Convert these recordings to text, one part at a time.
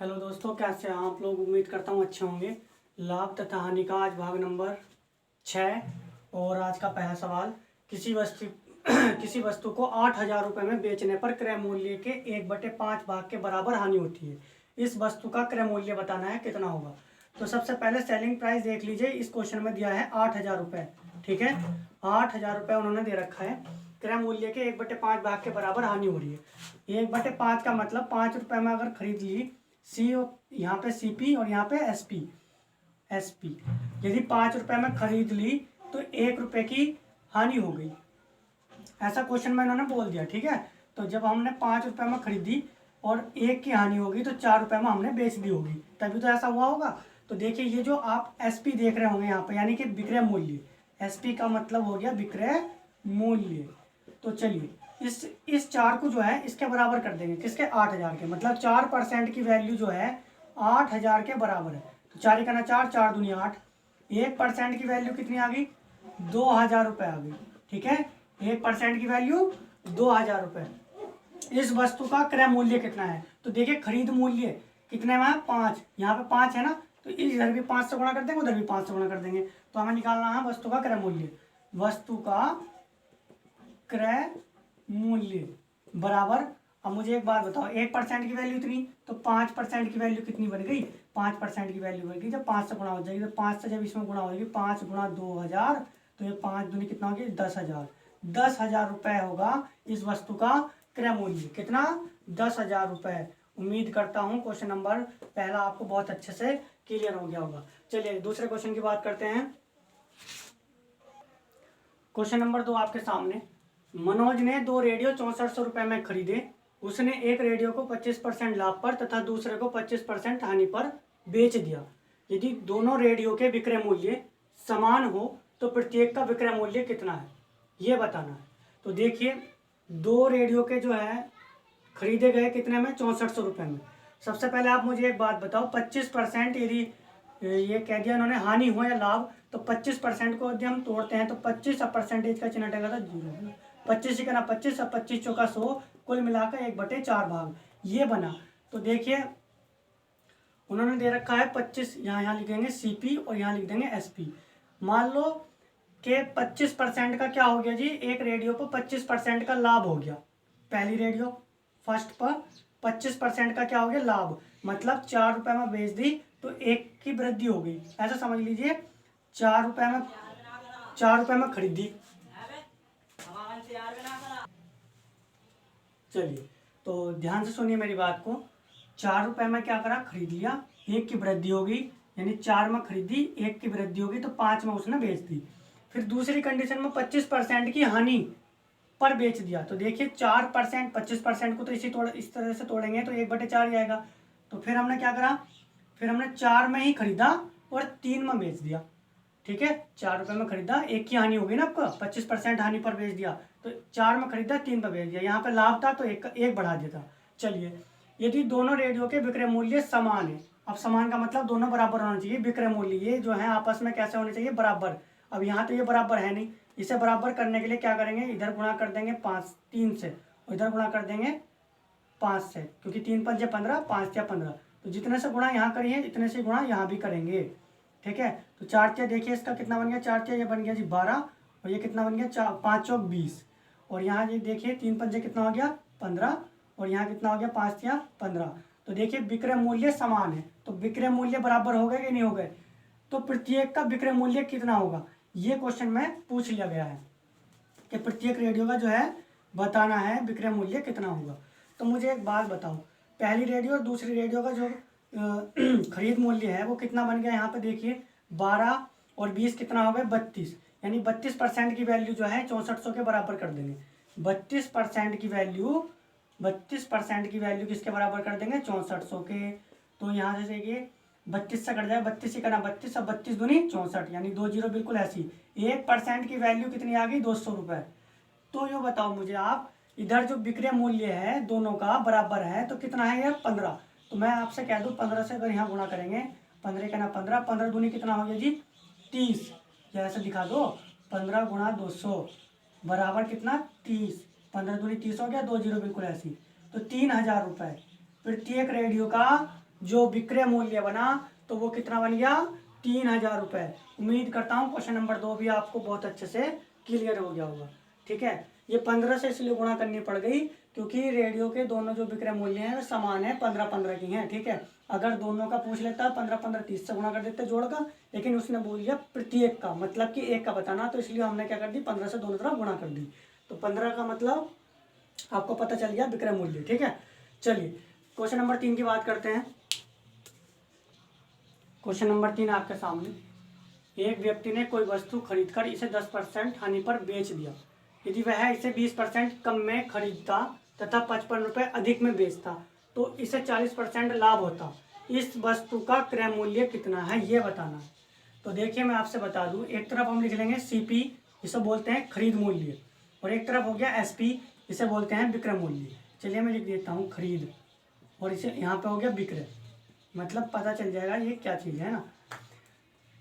Hello दोस्तों, कैसे हैं आप लोग। उम्मीद करता हूँ अच्छे होंगे। लाभ तथा हानि का आज भाग नंबर 6 और आज का पहला सवाल। किसी वस्तु को 8,000 रुपये में बेचने पर क्रय मूल्य के 1/5 भाग के बराबर हानि होती है। इस वस्तु का क्रय मूल्य बताना है, कितना होगा। तो सबसे पहले सेलिंग प्राइस देख लीजिए। इस क्वेश्चन में दिया है 8,000 रुपये। ठीक है, 8,000 रुपये उन्होंने दे रखा है। क्रय मूल्य के 1/5 भाग के बराबर हानि हो रही है। 1/5 का मतलब 5 रुपये में अगर खरीद ली, सी यहाँ पे सीपी और यहाँ पे एसपी यदि 5 रुपये में खरीद ली तो 1 रुपये की हानि हो गई। ऐसा क्वेश्चन में इन्होंने बोल दिया। ठीक है, तो जब हमने 5 रुपये में खरीदी और 1 की हानि होगी तो 4 रुपये में हमने बेच दी होगी, तभी तो ऐसा हुआ होगा। तो देखिए, ये जो आप एसपी देख रहे होंगे यहाँ पे, यानी कि विक्रय मूल्य। एसपी का मतलब हो गया विक्रय मूल्य। तो चलिए इस 4 को जो है इसके बराबर कर देंगे। किसके? 8,000 के। मतलब 4% की वैल्यू जो है 8,000 के बराबर है। तो 4 का 4, 4 दूनी 8। 1% की वैल्यू कितनी आ गई? 2,000 रुपये आ गई। ठीक है, 1% की वैल्यू 2,000 रुपये। इस वस्तु का क्रय मूल्य कितना है? तो देखिए, खरीद मूल्य कितने में है? 5। यहाँ पे 5 है ना, तो इधर भी 5 से गुणा कर देंगे, उधर भी 5 से गुणा कर देंगे। तो हमें निकालना है वस्तु का क्रय मूल्य। वस्तु का क्रय मूल्य बराबर। अब मुझे एक बात बताओ, 1% की वैल्यू इतनी, तो 5% की वैल्यू कितनी बन गई? 5% की वैल्यू बन गई जब 5 से गुणा हो जाएगी। तो 5 से जब इसमें गुणा हो जाएगी, 5 गुणा 2,000, तो ये 5 दूनी कितना होगी? 10,000। 10,000 रुपये होगा इस वस्तु का क्रय मूल्य। कितना? 10,000 रुपये। उम्मीद करता हूँ क्वेश्चन नंबर पहला आपको बहुत अच्छे से क्लियर हो गया होगा। चलिए दूसरे क्वेश्चन की बात करते हैं। क्वेश्चन नंबर 2 आपके सामने। मनोज ने 2 रेडियो 6400 रुपये में खरीदे। उसने एक रेडियो को 25% लाभ पर तथा दूसरे को 25% हानि पर बेच दिया। यदि दोनों रेडियो के विक्रय मूल्य समान हो तो प्रत्येक का विक्रय मूल्य कितना है, ये बताना है। तो देखिए, 2 रेडियो के जो है खरीदे गए कितने में? 6400 रुपये में। सबसे पहले आप मुझे एक बात बताओ, 25% यदि ये कह दिया इन्होंने हानि हो या लाभ, तो 25% को यदि हम तोड़ते हैं तो 25 परसेंटेज का चिन्ह हटेगा तो 0। 25 ही करना 25, अब 25 चौका 100, कुल मिलाकर 1/4 भाग, ये बना। तो देखिए, उन्होंने दे रखा है 25, यहाँ लिख देंगे सीपी और यहाँ लिख देंगे एसपी। मान लो कि 25% का क्या हो गया जी? एक रेडियो पर 25% का लाभ हो गया। पहली रेडियो फर्स्ट पर 25% का क्या हो गया? लाभ। मतलब 4 रुपये में बेच दी तो 1 की वृद्धि हो गई। ऐसा समझ लीजिए, 4 रुपये में खरीदी। चलिए, तो ध्यान से सुनिए मेरी बात को। 4 रुपये में क्या करा? खरीद लिया, 1 की वृद्धि होगी, यानी 4 में खरीदी, 1 की वृद्धि होगी तो 5 में उसने बेच दी। फिर दूसरी कंडीशन में 25% की हानि पर बेच दिया। तो देखिए, 4% 25% को तो इस तरह से तोड़ेंगे तो 1/4 ही आएगा। तो फिर हमने क्या करा? फिर हमने 4 में ही खरीदा और 3 में बेच दिया। ठीक है, 4 रुपये में खरीदा, 1 की हानि होगी ना आपका, 25% हानि पर बेच दिया। तो 4 में खरीदा, 3 पर बेच दिया। यहाँ पे लाभ था तो एक बढ़ा देता। चलिए, यदि दोनों रेडियो के विक्रय मूल्य समान है। अब समान का मतलब दोनों बराबर होना चाहिए। विक्रय मूल्य ये जो है आपस में कैसे होने चाहिए? बराबर। अब यहाँ तो ये बराबर है नहीं, इसे बराबर करने के लिए क्या करेंगे? इधर गुणा कर देंगे 3 से और इधर गुणा कर देंगे 5 से, क्योंकि 3 5 15, 5 या 15। तो जितने से गुणा यहाँ करिए इतने से गुणा यहाँ भी करेंगे। ठीक है, तो 4 देखिए इसका कितना बन गया? 4 ये बन गया जी 12, और ये कितना बन गया? 5 चौक 20। और यहाँ ये देखिए 3 5 कितना हो गया? 15, और यहाँ कितना हो गया? 5 या 15। तो देखिए, विक्रय मूल्य समान है, तो विक्रय मूल्य बराबर हो गए कि नहीं हो गए? तो प्रत्येक का विक्रय मूल्य कितना होगा, ये क्वेश्चन में पूछ लिया गया है कि प्रत्येक रेडियो का जो है बताना है विक्रय मूल्य कितना होगा। तो मुझे एक बात बताओ, पहली रेडियो और दूसरी रेडियो का जो खरीद मूल्य है वो कितना बन गया? यहाँ पे देखिए, 12 और 20 कितना हो गया? 32। यानी 32% की वैल्यू जो है 6400 के बराबर कर देंगे। 32% की वैल्यू 32% की वैल्यू किसके बराबर कर देंगे? 6400 के। तो यहाँ से देखिए, 32 से कट जाए, 32 ही करना 32, अब 32 दूनी 64, यानी 2 जीरो बिल्कुल ऐसी। 1% की वैल्यू कितनी आ गई? 200 रुपये। तो ये बताओ मुझे आप, इधर जो विक्रय मूल्य है दोनों का बराबर है तो कितना है ये? 15। तो मैं आपसे कह दूं 15 से अगर यहाँ गुणा करेंगे, 15 का ना 15, 15 दूनी कितना हो गया जी? 30। या ऐसे दिखा दो, 15 गुणा 200 बराबर कितना? 30। 15 दूनी 30 हो गया, 2 जीरो बिल्कुल ऐसी। तो 3,000 रुपये प्रत्येक रेडियो का जो विक्रय मूल्य बना तो वो कितना बन गया, 3000 रुपये। उम्मीद करता हूँ क्वेश्चन नंबर 2 भी आपको बहुत अच्छे से क्लियर हो गया होगा। ठीक है, ये 15 से इसलिए गुणा करनी पड़ गई क्योंकि रेडियो के दोनों जो विक्रय मूल्य हैं वो समान है, 15-15 की हैं। ठीक है, अगर दोनों का पूछ लेता 15-15 30 से गुणा कर देते जोड़कर, लेकिन उसने बोल दिया प्रत्येक का, मतलब कि एक का बताना, तो इसलिए हमने क्या कर दी, 15 से दोनों तरफ गुणा कर दी। तो 15 का मतलब आपको पता चल गया विक्रय मूल्य। ठीक है, चलिए क्वेश्चन नंबर 3 की बात करते हैं। क्वेश्चन नंबर 3 आपके सामने, एक व्यक्ति ने कोई वस्तु खरीदकर इसे 10% हानि पर बेच दिया। यदि वह इसे 20% कम में खरीदता तथा 55 रुपये अधिक में बेचता तो इसे 40% लाभ होता। इस वस्तु का क्रय मूल्य कितना है, ये बताना है। तो देखिए मैं आपसे बता दूं, एक तरफ हम लिख लेंगे सीपी, इसे बोलते हैं खरीद मूल्य, और एक तरफ हो गया एसपी, इसे बोलते हैं विक्रय मूल्य। चलिए मैं लिख देता हूँ खरीद, और इसे यहाँ पे हो गया विक्रय, मतलब पता चल जाएगा ये क्या चीज़ है ना।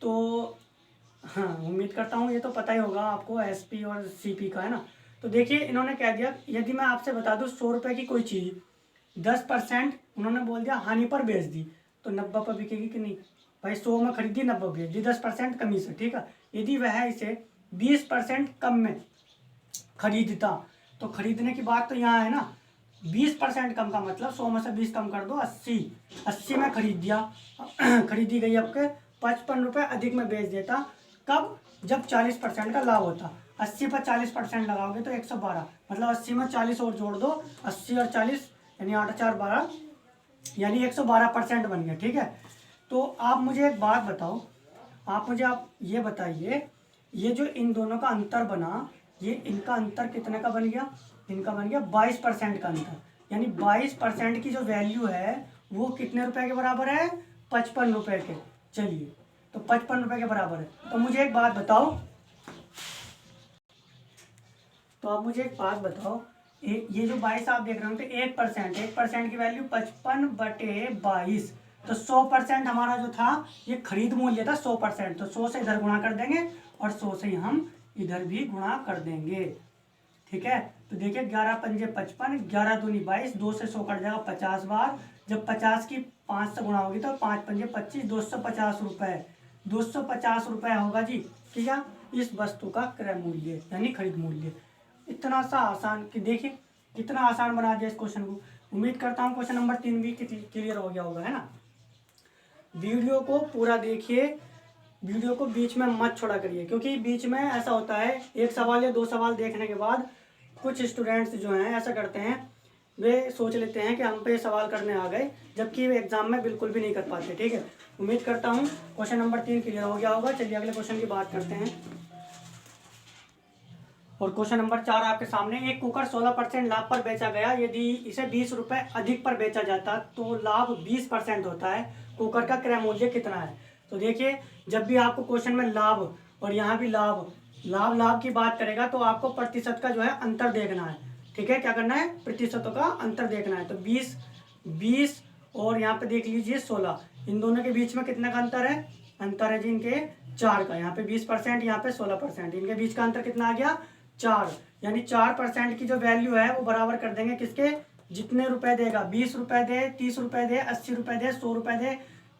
तो हाँ, उम्मीद करता हूँ ये तो पता ही होगा आपको एसपी और सीपी का, है ना। तो देखिए इन्होंने कह दिया, यदि मैं आपसे बता दूँ 100 रुपये की कोई चीज़ 10% उन्होंने बोल दिया हानि पर बेच दी तो 90 पर बिकेगी कि नहीं भाई। 100 में खरीदी 90 बेच दी, 10% कमी से। ठीक है, यदि वह इसे 20% कम में खरीदता तो खरीदने की बात तो यहाँ है ना, 20% कम का मतलब 100 में से 20 कम कर दो 80 में खरीद दिया खरीदी गई आपके 55 रुपये अधिक में बेच देता। कब, जब 40% का लाभ होता। 80 पर 40% लगाओगे तो 112, मतलब 80 में 40 और जोड़ दो, 80 और 40 यानी 8×4=12, यानी 112% बन गया। ठीक है, तो आप मुझे एक बात बताओ, आप ये बताइए, ये जो इन दोनों का अंतर बना, ये इनका अंतर कितने का बन गया, इनका बन गया 22% का अंतर, यानी 22% की जो वैल्यू है वो कितने रुपए के बराबर है, 55 रुपए के। चलिए तो 55 रुपए के बराबर है। तो मुझे एक बात बताओ, ये जो 22 आप देख रहे हो तो 1% की वैल्यू 55/22, तो 100% हमारा जो था ये खरीद मूल्य था 100%, तो 100 से इधर गुणा कर देंगे और 100 से हम इधर भी गुणा कर देंगे। ठीक है, तो देखिए 11×5 = 55, 11×2 = 22, 2 से 100 कट जाएगा 50 बार, जब 50 की 5 से गुणा होगी तो 5×5 = 25, 250 रुपये, 250 रुपये होगा जी। ठीक है, इस वस्तु का क्रय मूल्य यानी खरीद मूल्य। इतना सा आसान कि देखिए कितना आसान बना दिया इस क्वेश्चन को। उम्मीद करता हूँ क्वेश्चन नंबर 3 भी क्लियर हो गया होगा, है ना। वीडियो को पूरा देखिए, वीडियो को बीच में मत छोड़ा करिए, क्योंकि बीच में ऐसा होता है एक सवाल या 2 सवाल देखने के बाद कुछ स्टूडेंट्स जो हैं ऐसा करते हैं, वे सोच लेते हैं कि हम पे सवाल करने आ गए, जबकि वे एग्जाम में बिल्कुल भी नहीं कर पाते। ठीक है, उम्मीद करता हूँ क्वेश्चन नंबर 3 क्लियर हो गया होगा। चलिए अगले क्वेश्चन की बात करते हैं। और क्वेश्चन नंबर 4 आपके सामने, एक कुकर 16% लाभ पर बेचा गया, यदि इसे 20 रुपये अधिक पर बेचा जाता तो लाभ 20% होता है। कुकर का क्रय मूल्य कितना है। तो देखिए जब भी आपको क्वेश्चन में लाभ और यहाँ भी लाभ की बात करेगा तो आपको प्रतिशत का जो है अंतर देखना है। ठीक है, क्या करना है, प्रतिशतों का अंतर देखना है। तो 20 और यहाँ पे देख लीजिए 16, इन दोनों के बीच में कितने का अंतर है, अंतर है जी इनके 4 का। यहाँ पे 20%, यहाँ पे 16%, इनके बीच का अंतर कितना आ गया, 4, यानी 4% की जो वैल्यू है वो बराबर कर देंगे किसके, जितने रुपए देगा, 20 रुपए दे, 30 रुपए दे, 80 रुपए दे, 100 रुपए दे,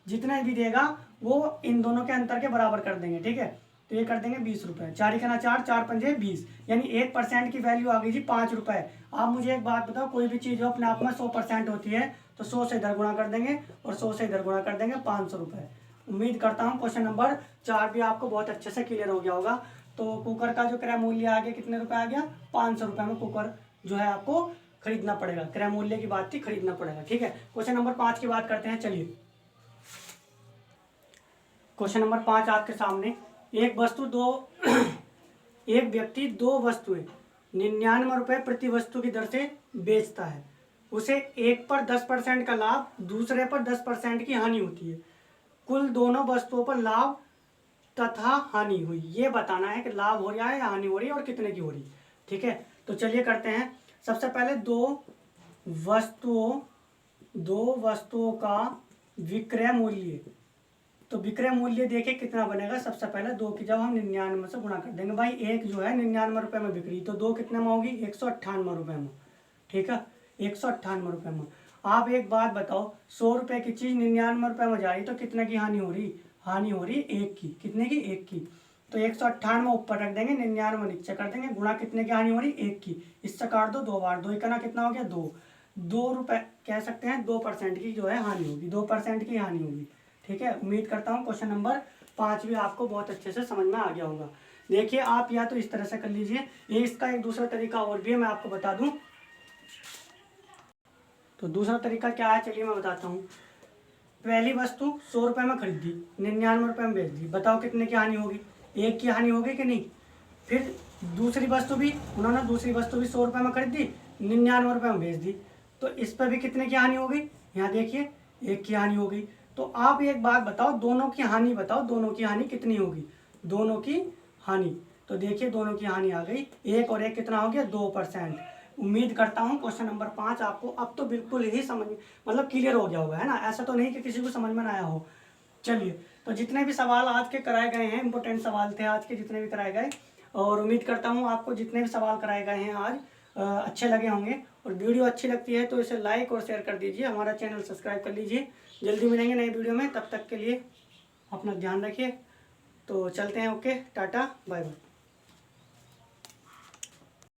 जितने भी देगा वो इन दोनों के अंतर के बराबर कर देंगे। ठीक है, तो ये कर देंगे 20 रुपए, 4 × 4, 4×5 = 20, यानी 1% की वैल्यू आ गई जी 5 रुपए। आप मुझे एक बात बताओ, कोई भी चीज़ अपने आप में 100% होती है तो 100 से इधर गुणा कर देंगे और 100 से इधर गुणा कर देंगे, 500 रुपये। उम्मीद करता हूँ क्वेश्चन नंबर 4 भी आपको बहुत अच्छे से क्लियर हो गया होगा। तो कुकर का जो क्रय मूल्य आ गया, कितने रुपए आ गया, 500 रुपये में कुकर जो है आपको खरीदना पड़ेगा। क्रय मूल्य की बात थी, खरीदना पड़ेगा। ठीक है, क्वेश्चन नंबर 5 की बात करते हैं। चलिए क्वेश्चन नंबर 5 आपके सामने, एक व्यक्ति 2 वस्तुएं 99 रुपये प्रति वस्तु की दर से बेचता है। उसे एक पर 10% का लाभ, दूसरे पर 10% की हानि होती है। कुल दोनों वस्तुओं पर लाभ तथा हानि हुई, ये बताना है कि लाभ हो रहा है या हानि हो रही है और कितने की हो रही है। ठीक है, तो चलिए करते हैं। सबसे पहले दो वस्तुओं का विक्रय मूल्य। तो विक्रय मूल्य देखिए कितना बनेगा। सबसे पहले 2 की जब हम 99 से गुणा कर देंगे, भाई एक जो है 99 रुपये में बिक रही, तो 2 कितने में होगी, 198 रुपये में। ठीक है, 198 रुपये में। आप एक बात बताओ, 100 रुपए की चीज़ 99 रुपए में जा रही तो कितने की हानि हो रही? हानि हो रही 1 की। कितने की? 1 की। तो 198 ऊपर रख देंगे, 99 नीचे कर देंगे, गुणा कितने की हानि हो रही? 1 की। इससे काट दो 2 बार, 2 इकना कितना हो गया? 2। 2 रुपए कह सकते हैं 2% की जो है हानि होगी, 2% की हानि होगी। ठीक है, उम्मीद करता हूँ क्वेश्चन नंबर 5 भी आपको बहुत अच्छे से समझ में आ गया होगा। देखिए आप या तो इस तरह से कर लीजिए, ये इसका एक दूसरा तरीका और भी है, मैं आपको बता दूं। तो दूसरा तरीका क्या है, चलिए मैं बताता हूँ। पहली वस्तु 100 रुपए में खरीदी, 99 रुपए में बेच दी, बताओ कितने की हानि होगी? 1 की हानि होगी कि नहीं? फिर दूसरी वस्तु भी उन्होंने दूसरी वस्तु भी 100 रुपए में खरीदी, 99 रुपए में बेच दी, तो इस पर भी कितने की हानि हो गई? यहाँ देखिए 1 की हानि हो गई। तो आप एक बात बताओ, दोनों की हानि बताओ, दोनों की हानि कितनी होगी? दोनों की हानि, तो देखिए दोनों की हानि आ गई, 1 और 1 कितना हो गया? 2%। उम्मीद करता हूँ क्वेश्चन नंबर 5 आपको अब तो बिल्कुल ही समझ मतलब क्लियर हो गया होगा, है ना? ऐसा तो नहीं कि किसी को समझ में ना आया हो। चलिए, तो जितने भी सवाल आज के कराए गए हैं, इंपॉर्टेंट सवाल थे आज के जितने भी कराए गए, और उम्मीद करता हूँ आपको जितने भी सवाल कराए गए हैं आज अच्छे लगे होंगे। और वीडियो अच्छी लगती है तो इसे लाइक और शेयर कर दीजिए, हमारा चैनल सब्सक्राइब कर लीजिए। जल्दी मिलेंगे नई वीडियो में, तब तक के लिए अपना ध्यान रखिए। तो चलते हैं, ओके, टाटा बाय बाय।